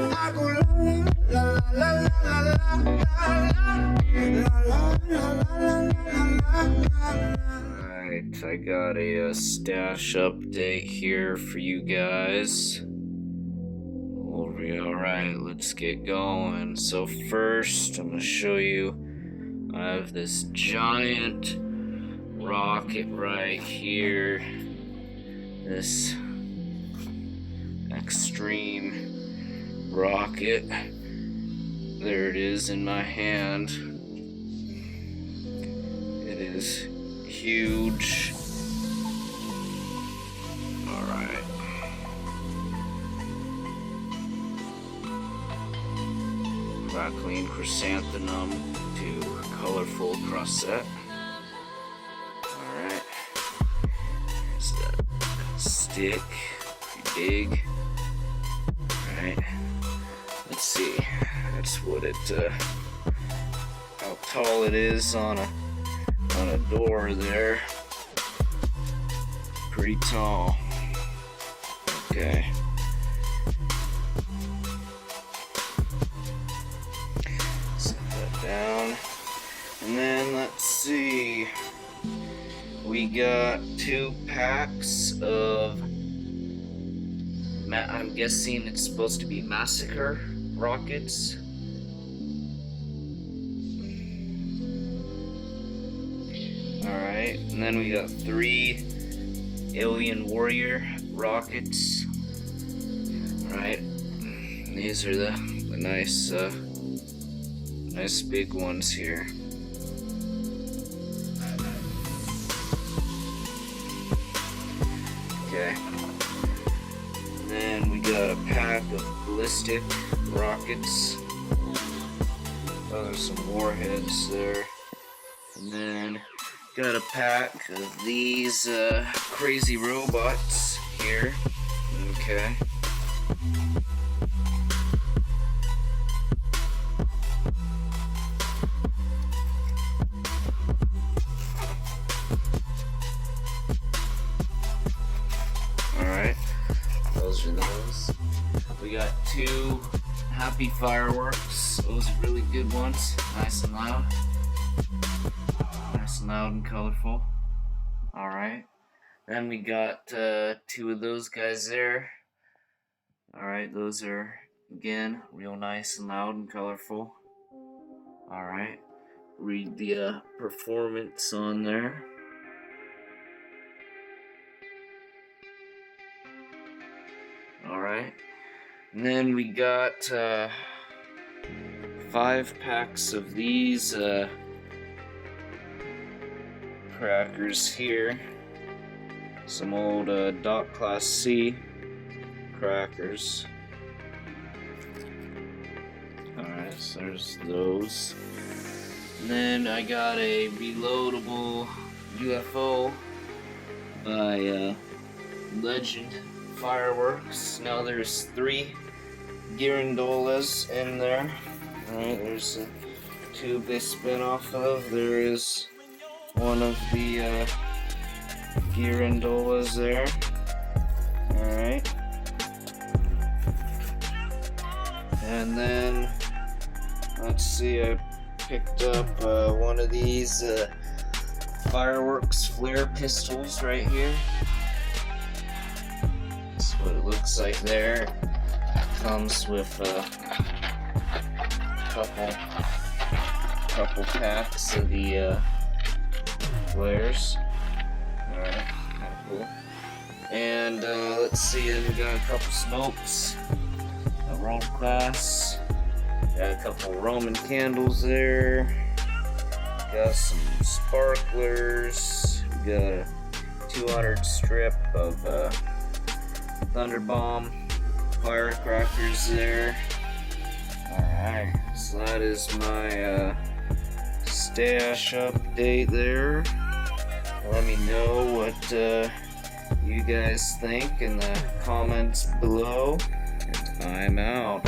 I go la la la la la la la. Alright, I got a stash update here for you guys. Alright, let's get going. So first, I'm going to show you, I have this giant rocket right here. This extreme rocket. There it is in my hand. It is huge. Alright. Clean chrysanthemum to colorful crosset. Alright. There's that stick. Pretty big. Alright. Let's see. That's what it how tall it is on a door there. Pretty tall. Okay. Down, and then let's see, we got 2 packs of, I'm guessing it's supposed to be Massacre rockets. Alright, and then we got 3 Alien Warrior rockets. Alright, these are the nice nice big ones here. Okay. And then we got a pack of ballistic rockets. Oh, there's some warheads there. And then got a pack of these crazy robots here. Okay. Those are those. We got 2 Happy Fireworks. Those are really good ones. Nice and loud. Nice and loud and colorful. Alright. Then we got 2 of those guys there. Alright, those are, again, real nice and loud and colorful. Alright. Read the performance on there. Alright, and then we got 5 packs of these crackers here. Some old Dot Class C crackers. Alright, so there's those. And then I got a reloadable UFO by Legend Fireworks. Now there's 3 Girandolas in there. Alright, there's a tube they spin off of. There is one of the Girandolas there. Alright. And then, let's see, I picked up one of these fireworks flare pistols right here. What it looks like there. Comes with a couple packs of the flares. Alright, kind of cool. And let's see, then we got a couple smokes, a Rome class, got a couple Roman candles there, got some sparklers, we got a 200 strip of Thunderbomb firecrackers there. Alright, so that is my stash update there. Let me know what you guys think in the comments below. And I'm out.